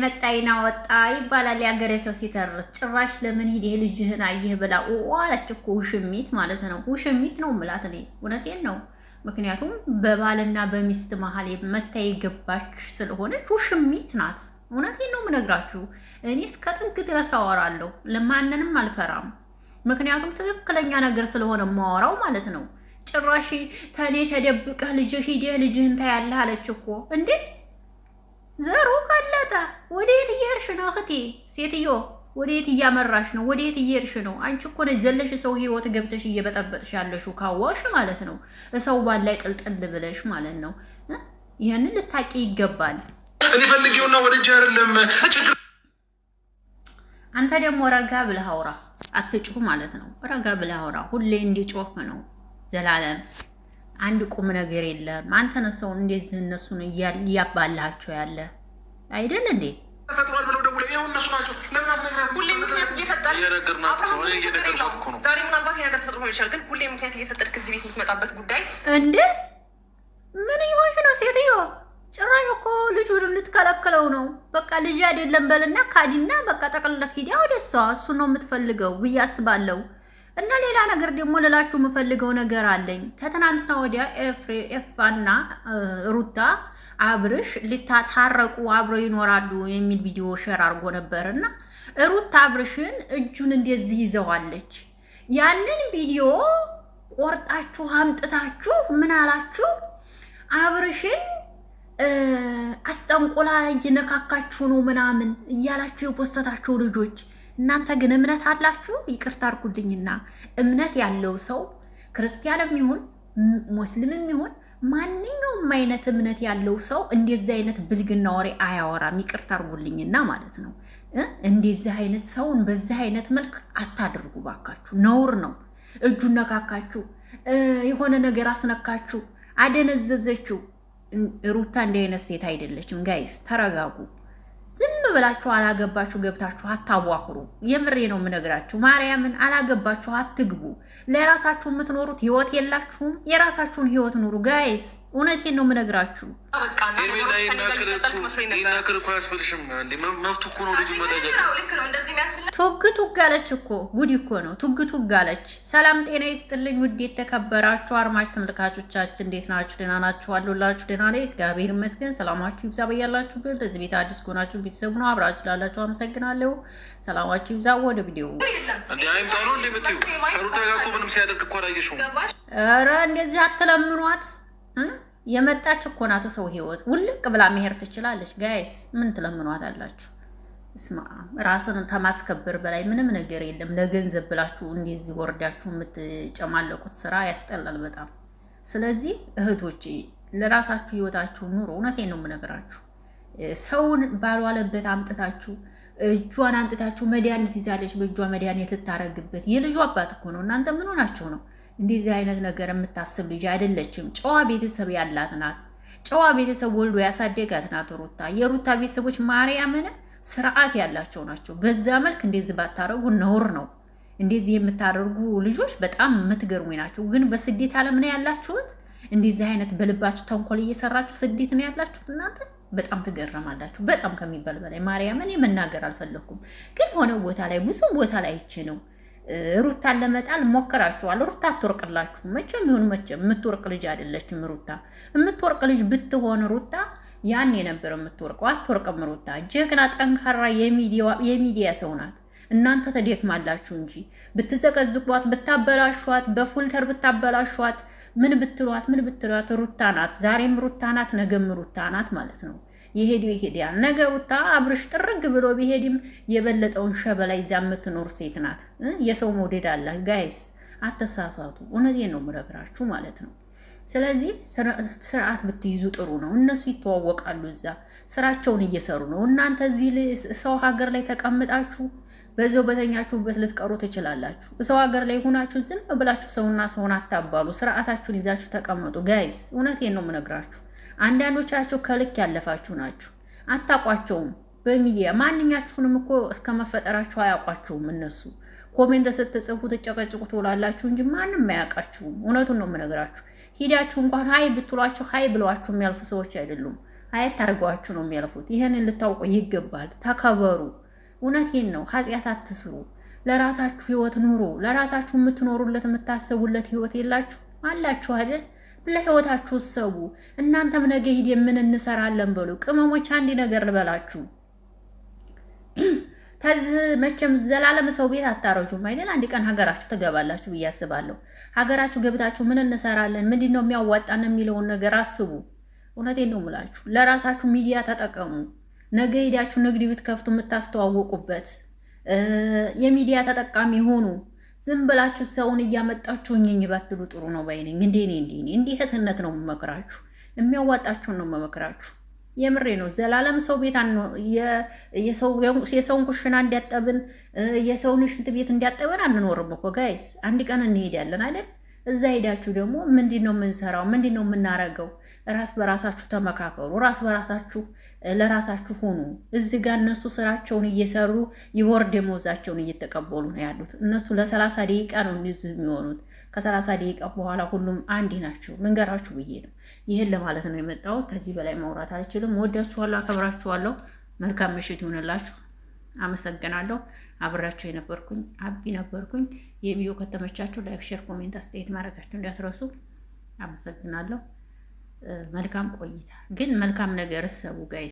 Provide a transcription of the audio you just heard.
መጣይና ወጣ ይባላል ያገሬ ሰው ሲተርት። ጭራሽ ለምን ሂዴ ልጅህን አየህ ብላ ዋለች እኮ ውሽሚት ማለት ነው። ውሽሚት ነው ምላት እኔ እውነቴን ነው። ምክንያቱም በባልና በሚስት መሀል መታይ ገባች ስለሆነች ውሽሚት ናት። እውነቴን ነው የምነግራችሁ። እኔ እስከ ጥግ ድረስ አወራለሁ፣ ለማንንም አልፈራም። ምክንያቱም ትክክለኛ ነገር ስለሆነ ማወራው ማለት ነው። ጭራሽ ተኔ ተደብቀህ ልጅህ ሂደህ ልጅህን ታያለህ አለች እኮ እንዴ! ዘሩ ቀለጠ። ወዴት እየሄድሽ ነው እህቴ? ሴትዮ ወዴት እያመራሽ ነው? ወዴት እየሄድሽ ነው? አንቺ እኮ ነሽ ዘለሽ ሰው ህይወት ገብተሽ እየበጠበጥሽ ያለሽው ካወሽ ማለት ነው። ሰው ባል ላይ ጥልጥል ብለሽ ማለት ነው። ይሄንን ልታቂ ይገባል። እኔ ፈልጌውና ወደጅ አይደለም ችግር። አንተ ደግሞ ረጋ ብለህ አውራ፣ አትጩህ ማለት ነው። ረጋ ብለህ አውራ። ሁሌ እንዲጮህ ነው ዘላለም። አንድ ቁም ነገር የለም። አንተ ነህ ሰው እንደዚህ እነሱን እያባላቸው ያለ አይደል እንዴ? ተፈጥሯል ብለው ደውለው ይኸው እነሱ ናቸው። ሁሌ ምክንያት እየፈጠርክ እየነገርኳት ነው። ዛሬ ምናልባት ነገር ተፈጥሮ ይችላል፣ ግን ሁሌ ምክንያት እየፈጠርክ እዚህ ቤት የምትመጣበት ጉዳይ እንዴ? ምን ይሆንሽ ነው ሴትዮ? ጭራሽ እኮ ልጁን ልትከለክለው ነው። በቃ ልጅ አይደለም በልና ካዲና በቃ ጠቅልለህ ሂዳ ወደ እሱን ነው የምትፈልገው ብዬ አስባለሁ። እና ሌላ ነገር ደግሞ ልላችሁ የምፈልገው ነገር አለኝ። ከትናንትና ወዲያ ኤፋና ሩታ አብርሽ ሊታረቁ አብረው ይኖራሉ የሚል ቪዲዮ ሼር አድርጎ ነበርና ሩታ አብርሽን እጁን እንደዚህ ይዘዋለች። ያንን ቪዲዮ ቆርጣችሁ አምጥታችሁ ምን አላችሁ? አብርሽን አስጠንቆላ እየነካካችሁ ነው ምናምን እያላችሁ የፖስተታችሁ ልጆች እናንተ ግን እምነት አላችሁ? ይቅርታ አድርጉልኝና እምነት ያለው ሰው ክርስቲያንም ይሁን ሙስሊምም ይሁን ማንኛውም አይነት እምነት ያለው ሰው እንደዚህ አይነት ብልግና ወሬ አያወራም። ይቅርታ አድርጉልኝና ማለት ነው። እንደዚህ አይነት ሰውን በዚህ አይነት መልክ አታድርጉ ባካችሁ፣ ነውር ነው። እጁን ነካካችሁ፣ የሆነ ነገር አስነካችሁ፣ አደነዘዘችው። ሩታ እንዲህ አይነት ሴት አይደለችም። ጋይስ ተረጋጉ። ዝም ብላችሁ አላገባችሁ ገብታችሁ አታዋክሩ። የምሬ ነው የምነግራችሁ። ማርያምን አላገባችሁ አትግቡ። ለራሳችሁ የምትኖሩት ህይወት የላችሁም። የራሳችሁን ህይወት ኑሩ ጋይስ። እውነቴን ነው የምነግራችሁ። ቱግ ቱግ አለች እኮ ጉድ እኮ ነው። ቱግ ቱግ አለች። ሰላም ጤና ይስጥልኝ ውድ የተከበራችሁ አድማጭ ተመልካቾቻችን እንዴት ናችሁ? ደህና ናችሁ? አለሁላችሁ። ደህና ነኝ እግዚአብሔር ይመስገን። ሰላማችሁ ይብዛ በያላችሁበት። ለዚህ ቤት አዲስ ከሆናችሁ ቤተሰብ ነው አብራችሁ ላላችሁ አመሰግናለሁ። ሰላማችሁ ይብዛ። ወደ ቪዲዮ ኧረ እንደዚህ አትለምኗት። የመጣች እኮ ናት ሰው ህይወት ውልቅ ብላ መሄድ ትችላለች። ጋይስ ምን ትለምኗት አላችሁ? እስማ ራስን ከማስከበር በላይ ምንም ነገር የለም። ለገንዘብ ብላችሁ እንደዚህ ወርዳችሁ የምትጨማለቁት ስራ ያስጠላል በጣም። ስለዚህ እህቶቼ ለራሳችሁ ህይወታችሁ ኑሮ። እውነቴን ነው የምነግራችሁ። ሰውን ባልዋለበት አምጥታችሁ እጇን አንጥታችሁ መድኃኒት ይዛለች በእጇ መድኃኒት ልታረግበት። የልጁ አባት እኮ ነው። እናንተ ምን ሆናችሁ ነው? እንደዚህ አይነት ነገር የምታስብ ልጅ አይደለችም። ጨዋ ቤተሰብ ያላት ናት። ጨዋ ቤተሰብ ወልዶ ያሳደጋት ናት ሩታ። የሩታ ቤተሰቦች ማርያምን ስርዓት ያላቸው ናቸው። በዛ መልክ እንደዚህ ባታረጉ ነውር ነው። እንደዚህ የምታደርጉ ልጆች በጣም የምትገርሙኝ ናቸው። ግን በስደት ዓለም ነው ያላችሁት። እንደዚህ አይነት በልባችሁ ተንኮል እየሰራችሁ ስደት ነው ያላችሁት እናንተ። በጣም ትገረማላችሁ። በጣም ከሚባል በላይ ማርያምን የመናገር አልፈለኩም። ግን ሆነ ቦታ ላይ ብዙ ቦታ ላይ አይቼ ነው ሩታን ለመጣል ሞከራችኋል። ሩታ አትወርቅላችሁ መቼም ይሁን መቼም የምትወርቅ ልጅ አይደለችም ሩታ። የምትወርቅ ልጅ ብትሆን ሩታ ያን የነበረ የምትወርቀው። አትወርቅም ሩታ። ጀግና ጠንካራ የሚዲያ ሰው ናት። እናንተ ተደክማላችሁ እንጂ ብትዘቀዝቋት፣ ብታበላሿት፣ በፉልተር ብታበላሿት፣ ምን ብትሏት ሩታ ናት። ዛሬም ሩታ ናት፣ ነገም ሩታ ናት ማለት ነው። ይሄዳል ነገ ሩታ አብርሽ ጥርግ ብሎ ቢሄድም የበለጠውን ሸበላ ይዛ የምትኖር ሴት ናት። የሰው መውደድ አለ ጋይስ፣ አተሳሳቱ። እውነቴን ነው የምነግራችሁ ማለት ነው። ስለዚህ ስርዓት ብትይዙ ጥሩ ነው። እነሱ ይተዋወቃሉ፣ እዛ ስራቸውን እየሰሩ ነው። እናንተ እዚህ ሰው ሀገር ላይ ተቀምጣችሁ በዛው በተኛችሁበት ልትቀሩ ትችላላችሁ። ሰው ሀገር ላይ ሆናችሁ ዝም ብላችሁ ሰውና ሰውን አታባሉ። ስርዓታችሁን ይዛችሁ ተቀመጡ ጋይስ። እውነቴን ነው የምነግራችሁ። አንዳንዶቻችሁ ከልክ ያለፋችሁ ናችሁ። አታቋቸውም። በሚዲያ ማንኛችሁንም እኮ እስከ መፈጠራችሁ አያውቋችሁም። እነሱ ኮሜንት ስትጽፉ ትጨቀጭቁ ትውላላችሁ እንጂ ማንም አያውቃችሁም። እውነቱን ነው የምነግራችሁ። ሂዳችሁ እንኳን ሀይ ብትሏቸው ሀይ ብለዋችሁ የሚያልፉ ሰዎች አይደሉም። አየት አድርገዋችሁ ነው የሚያልፉት። ይሄንን ልታውቁ ይገባል። ተከበሩ። እውነቴን ነው። ኃጢአት አትስሩ። ለራሳችሁ ህይወት ኑሩ። ለራሳችሁ የምትኖሩለት የምታስቡለት ህይወት የላችሁ አላችሁ አይደል? ለህይወታችሁ ሰቡ። እናንተም ነገ ሂድ ምን እንሰራለን በሉ። ቅመሞች አንድ ነገር ልበላችሁ። ተዚህ መቼም ዘላለም ሰው ቤት አታረጁም አይደል? አንድ ቀን ሀገራችሁ ትገባላችሁ ብዬ አስባለሁ። ሀገራችሁ ገብታችሁ ምን እንሰራለን፣ ምንድነው የሚያዋጣን የሚለውን ነገር አስቡ። እውነቴን ነው የምላችሁ። ለራሳችሁ ሚዲያ ተጠቀሙ። ነገ ሄዳችሁ ንግድ ብትከፍቱ የምታስተዋውቁበት የሚዲያ ተጠቃሚ ሆኑ። ዝም ብላችሁ ሰውን እያመጣችሁ እኝኝ ባትሉ ጥሩ ነው ባይነኝ። እንዲህ እህትነት ነው የምመክራችሁ። የሚያዋጣችሁን ነው የምመክራችሁ። የምሬ ነው። ዘላለም ሰው ቤት የሰውን ኩሽና እንዲያጠብን የሰውን ሽንት ቤት እንዲያጠብን አንኖርም እኮ ጋይስ። አንድ ቀን እንሄዳለን አይደል? እዛ ሄዳችሁ ደግሞ ምንድነው የምንሰራው? ምንድነው የምናረገው? ራስ በራሳችሁ ተመካከሩ። ራስ በራሳችሁ ለራሳችሁ ሆኑ። እዚህ ጋር እነሱ ስራቸውን እየሰሩ የወር ደመወዛቸውን እየተቀበሉ ነው ያሉት። እነሱ ለ30 ደቂቃ ነው እንደዚህ የሚሆኑት። ከ30 ደቂቃ በኋላ ሁሉም አንድ ናቸው። ልንገራችሁ ብዬ ነው። ይሄን ለማለት ነው የመጣሁት። ከዚህ በላይ ማውራት አልችልም። ወዳችኋለሁ፣ አከብራችኋለሁ። መልካም ምሽት ይሁንላችሁ። አመሰግናለሁ። አብራችሁ የነበርኩኝ አቢ ነበርኩኝ። የቪዲዮ ከተመቻችሁ ላይክ፣ ሼር፣ ኮሜንት አስተያየት ማድረጋችሁ እንዳትረሱ። አመሰግናለሁ። መልካም ቆይታ። ግን መልካም ነገር እሰቡ ጋይስ።